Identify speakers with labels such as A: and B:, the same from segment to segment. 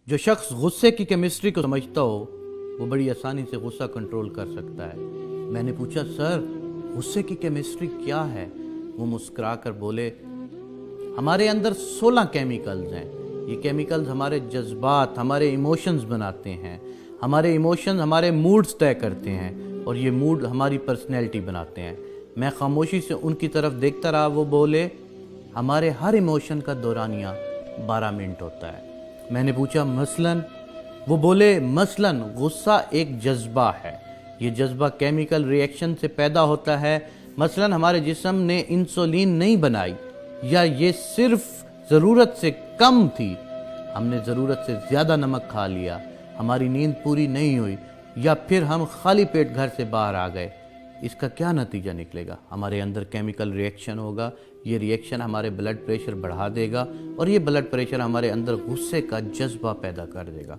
A: جو شخص غصے کی کیمسٹری کو سمجھتا ہو وہ بڑی آسانی سے غصہ کنٹرول کر سکتا ہے۔ میں نے پوچھا سر غصے کی کیمسٹری کیا ہے؟ وہ مسکرا کر بولے ہمارے اندر 16 کیمیکلز ہیں۔ یہ کیمیکلز ہمارے جذبات، ہمارے ایموشنز بناتے ہیں، ہمارے ایموشنز ہمارے موڈز طے کرتے ہیں اور یہ موڈ ہماری پرسنالٹی بناتے ہیں۔ میں خاموشی سے ان کی طرف دیکھتا رہا۔ وہ بولے ہمارے ہر ایموشن کا دورانیہ 12 منٹ ہوتا ہے۔ میں نے پوچھا مثلاً؟ وہ بولے مثلاً غصہ ایک جذبہ ہے، یہ جذبہ کیمیکل ری ایکشن سے پیدا ہوتا ہے۔ مثلاً ہمارے جسم نے انسولین نہیں بنائی، یا یہ صرف ضرورت سے کم تھی، ہم نے ضرورت سے زیادہ نمک کھا لیا، ہماری نیند پوری نہیں ہوئی، یا پھر ہم خالی پیٹ گھر سے باہر آ گئے۔ اس کا کیا نتیجہ نکلے گا؟ ہمارے اندر کیمیکل ری ایکشن ہوگا، یہ ری ایکشن ہمارے بلڈ پریشر بڑھا دے گا اور یہ بلڈ پریشر ہمارے اندر غصے کا جذبہ پیدا کر دے گا۔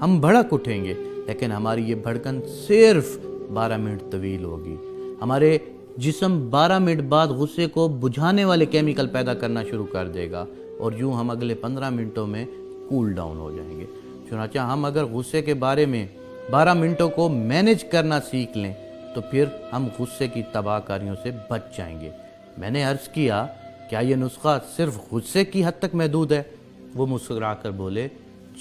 A: ہم بھڑک اٹھیں گے لیکن ہماری یہ بھڑکن صرف 12 منٹ طویل ہوگی۔ ہمارے جسم 12 منٹ بعد غصے کو بجھانے والے کیمیکل پیدا کرنا شروع کر دے گا اور یوں ہم اگلے 15 منٹوں میں کول ڈاؤن ہو جائیں گے۔ چنانچہ ہم اگر غصے کے بارے میں 12 منٹوں کو مینیج کرنا سیکھ لیں تو پھر ہم غصے کی تباہ کاریوں سے بچ جائیں گے۔ میں نے عرض کیا کیا یہ نسخہ صرف غصے کی حد تک محدود ہے؟ وہ مسکرا کر بولے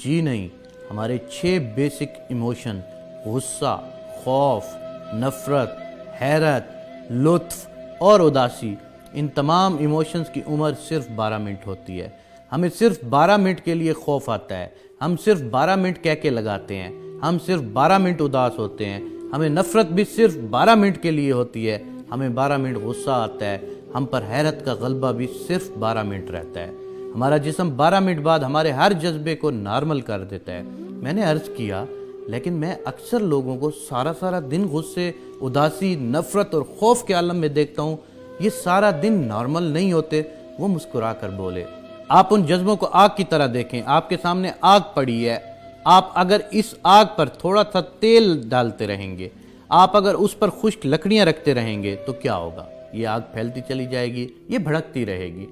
A: جی نہیں، ہمارے 6 بیسک ایموشن غصہ، خوف، نفرت، حیرت، لطف اور اداسی، ان تمام ایموشنز کی عمر صرف 12 منٹ ہوتی ہے۔ ہمیں صرف 12 منٹ کے لیے خوف آتا ہے، ہم صرف 12 منٹ کہہ کے لگاتے ہیں، ہم صرف 12 منٹ اداس ہوتے ہیں، ہمیں نفرت بھی صرف 12 منٹ کے لیے ہوتی ہے، ہمیں 12 منٹ غصہ آتا ہے، ہم پر حیرت کا غلبہ بھی صرف 12 منٹ رہتا ہے۔ ہمارا جسم 12 منٹ بعد ہمارے ہر جذبے کو نارمل کر دیتا ہے۔ میں نے عرض کیا لیکن میں اکثر لوگوں کو سارا دن غصے، اداسی، نفرت اور خوف کے عالم میں دیکھتا ہوں، یہ سارا دن نارمل نہیں ہوتے۔ وہ مسکرا کر بولے آپ ان جذبوں کو آگ کی طرح دیکھیں، آپ کے سامنے آگ پڑی ہے، آپ اگر اس آگ پر تھوڑا سا تیل ڈالتے رہیں گے، آپ اگر اس پر خشک لکڑیاں رکھتے رہیں گے تو کیا ہوگا؟ یہ آگ پھیلتی چلی جائے گی، یہ بھڑکتی رہے گی۔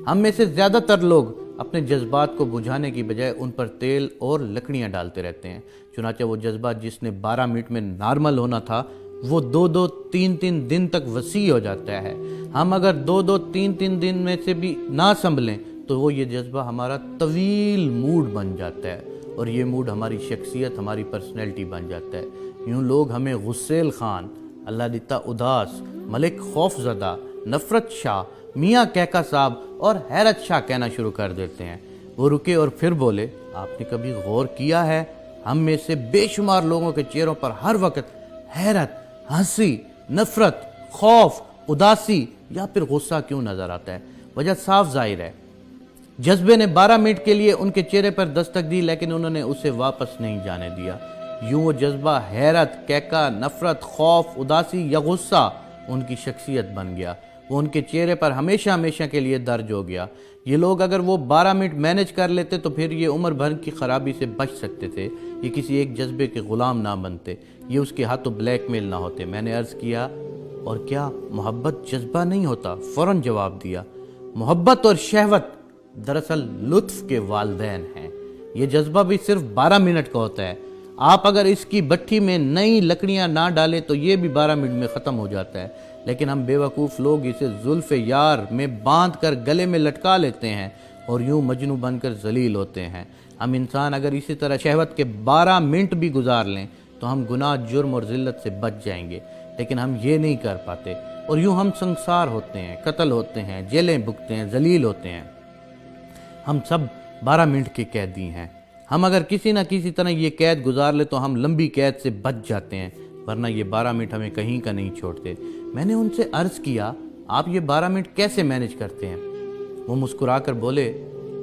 A: ہم میں سے زیادہ تر لوگ اپنے جذبات کو بجھانے کی بجائے ان پر تیل اور لکڑیاں ڈالتے رہتے ہیں۔ چنانچہ وہ جذبہ جس نے 12 منٹ میں نارمل ہونا تھا وہ 2 3 دن تک وسیع ہو جاتا ہے۔ ہم اگر 2 3 دن میں سے بھی نہ سنبھلیں تو وہ یہ جذبہ ہمارا طویل موڈ بن جاتا ہے اور یہ موڈ ہماری شخصیت، ہماری پرسنالٹی بن جاتا ہے۔ یوں لوگ ہمیں غسیل خان، اللہ دیتا اداس، ملک خوف زدہ، نفرت شاہ، میاں کہکا صاحب اور حیرت شاہ کہنا شروع کر دیتے ہیں۔ وہ رکے اور پھر بولے آپ نے کبھی غور کیا ہے ہم میں سے بے شمار لوگوں کے چہروں پر ہر وقت حیرت، ہنسی، نفرت، خوف، اداسی یا پھر غصہ کیوں نظر آتا ہے؟ وجہ صاف ظاہر ہے، جذبے نے 12 منٹ کے لیے ان کے چہرے پر دستک دی لیکن انہوں نے اسے واپس نہیں جانے دیا۔ یوں وہ جذبہ حیرت، کہکا، نفرت، خوف، اداسی یا غصہ ان کی شخصیت بن گیا۔ وہ ان کے چہرے پر ہمیشہ کے لیے درج ہو گیا۔ یہ لوگ اگر وہ 12 منٹ مینیج کر لیتے تو پھر یہ عمر بھر کی خرابی سے بچ سکتے تھے، یہ کسی ایک جذبے کے غلام نہ بنتے، یہ اس کے ہاتھوں بلیک میل نہ ہوتے۔ میں نے عرض کیا اور کیا محبت جذبہ نہیں ہوتا؟ فوراً جواب دیا محبت اور شہوت دراصل لطف کے والدین ہیں، یہ جذبہ بھی صرف 12 منٹ کا ہوتا ہے۔ آپ اگر اس کی بٹھی میں نئی لکڑیاں نہ ڈالیں تو یہ بھی 12 منٹ میں ختم ہو جاتا ہے، لیکن ہم بیوقوف لوگ اسے زلف یار میں باندھ کر گلے میں لٹکا لیتے ہیں اور یوں مجنوں بن کر ذلیل ہوتے ہیں۔ ہم انسان اگر اسی طرح شہوت کے 12 منٹ بھی گزار لیں تو ہم گناہ، جرم اور ذلت سے بچ جائیں گے، لیکن ہم یہ نہیں کر پاتے اور یوں ہم سنسار ہوتے ہیں، قتل ہوتے ہیں، جیلیں بھگتے ہیں، ذلیل ہوتے ہیں۔ ہم سب 12 منٹ کے قیدی ہیں۔ ہم اگر کسی نہ کسی طرح یہ قید گزار لے تو ہم لمبی قید سے بچ جاتے ہیں، ورنہ یہ 12 منٹ ہمیں کہیں کا نہیں چھوڑتے۔ میں نے ان سے عرض کیا آپ یہ 12 منٹ کیسے مینیج کرتے ہیں؟ وہ مسکرا کر بولے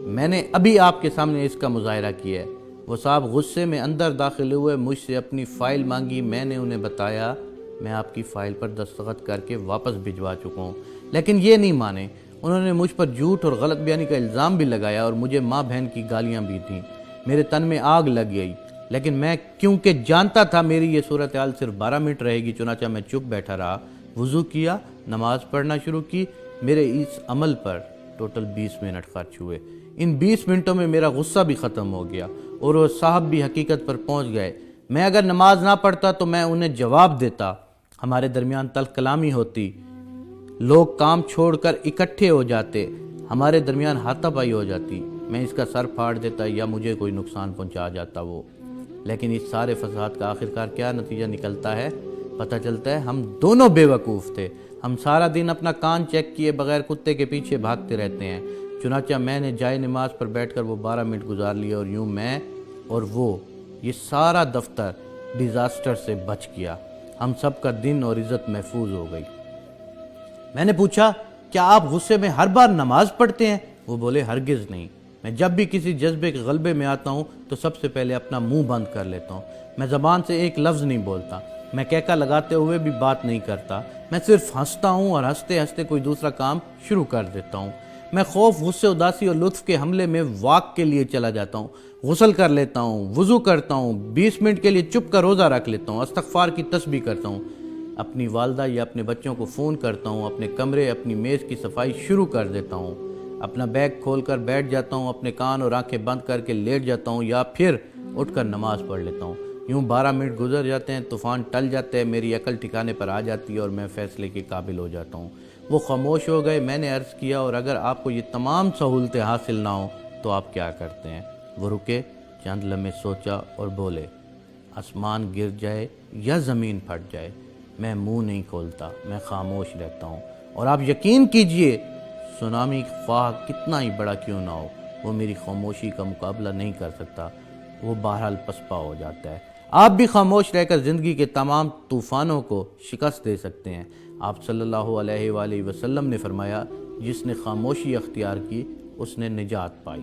A: میں نے ابھی آپ کے سامنے اس کا مظاہرہ کیا ہے۔ وہ صاحب غصے میں اندر داخل ہوئے، مجھ سے اپنی فائل مانگی، میں نے انہیں بتایا میں آپ کی فائل پر دستخط کر کے واپس بھجوا چکا ہوں، لیکن یہ نہیں مانے۔ انہوں نے مجھ پر جھوٹ اور غلط بیانی کا الزام بھی لگایا اور مجھے ماں بہن کی گالیاں بھی دیں۔ میرے تن میں آگ لگ گئی، لیکن میں کیونکہ جانتا تھا میری یہ صورتحال صرف 12 منٹ رہے گی، چنانچہ میں چپ بیٹھا رہا، وضو کیا، نماز پڑھنا شروع کی۔ میرے اس عمل پر ٹوٹل 20 منٹ خرچ ہوئے۔ ان 20 منٹوں میں میرا غصہ بھی ختم ہو گیا اور وہ صاحب بھی حقیقت پر پہنچ گئے۔ میں اگر نماز نہ پڑھتا تو میں انہیں جواب دیتا، ہمارے درمیان تلخ کلامی ہوتی، لوگ کام چھوڑ کر اکٹھے ہو جاتے، ہمارے درمیان ہاتھا پائی ہو جاتی، میں اس کا سر پھاڑ دیتا یا مجھے کوئی نقصان پہنچا جاتا وہ۔ لیکن اس سارے فساد کا آخرکار کیا نتیجہ نکلتا ہے؟ پتہ چلتا ہے ہم دونوں بے وقوف تھے، ہم سارا دن اپنا کان چیک کیے بغیر کتے کے پیچھے بھاگتے رہتے ہیں۔ چنانچہ میں نے جائے نماز پر بیٹھ کر وہ 12 منٹ گزار لیے، اور یوں میں اور وہ یہ سارا دفتر ڈیزاسٹر سے بچ گیا، ہم سب کا دن اور عزت محفوظ ہو گئی۔ میں نے پوچھا کیا آپ غصے میں ہر بار نماز پڑھتے ہیں؟ وہ بولے ہرگز نہیں، میں جب بھی کسی جذبے کے غلبے میں آتا ہوں تو سب سے پہلے اپنا منہ بند کر لیتا ہوں، میں زبان سے ایک لفظ نہیں بولتا، میں کہکا لگاتے ہوئے بھی بات نہیں کرتا، میں صرف ہنستا ہوں اور ہنستے ہنستے کوئی دوسرا کام شروع کر دیتا ہوں۔ میں خوف، غصے، اداسی اور لطف کے حملے میں واک کے لیے چلا جاتا ہوں، غسل کر لیتا ہوں، وضو کرتا ہوں، 20 منٹ کے لیے چپ کا روزہ رکھ لیتا ہوں، استغفار کی تسبیح کرتا ہوں، اپنی والدہ یا اپنے بچوں کو فون کرتا ہوں، اپنے کمرے، اپنی میز کی صفائی شروع کر دیتا ہوں، اپنا بیگ کھول کر بیٹھ جاتا ہوں، اپنے کان اور آنکھیں بند کر کے لیٹ جاتا ہوں یا پھر اٹھ کر نماز پڑھ لیتا ہوں۔ یوں 12 منٹ گزر جاتے ہیں، طوفان ٹل جاتے ہیں، میری عقل ٹھکانے پر آ جاتی ہے اور میں فیصلے کے قابل ہو جاتا ہوں۔ وہ خاموش ہو گئے۔ میں نے عرض کیا اور اگر آپ کو یہ تمام سہولتیں حاصل نہ ہوں تو آپ کیا کرتے ہیں؟ وہ رکے، چند لمحے سوچا اور بولے، آسمان گر جائے یا زمین پھٹ جائے میں منہ نہیں کھولتا، میں خاموش رہتا ہوں، اور آپ یقین کیجئے سونامی خواہ کتنا ہی بڑا کیوں نہ ہو وہ میری خاموشی کا مقابلہ نہیں کر سکتا، وہ بہرحال پسپا ہو جاتا ہے۔ آپ بھی خاموش رہ کر زندگی کے تمام طوفانوں کو شکست دے سکتے ہیں۔ آپ صلی اللہ علیہ وآلہ وسلم نے فرمایا، جس نے خاموشی اختیار کی اس نے نجات پائی۔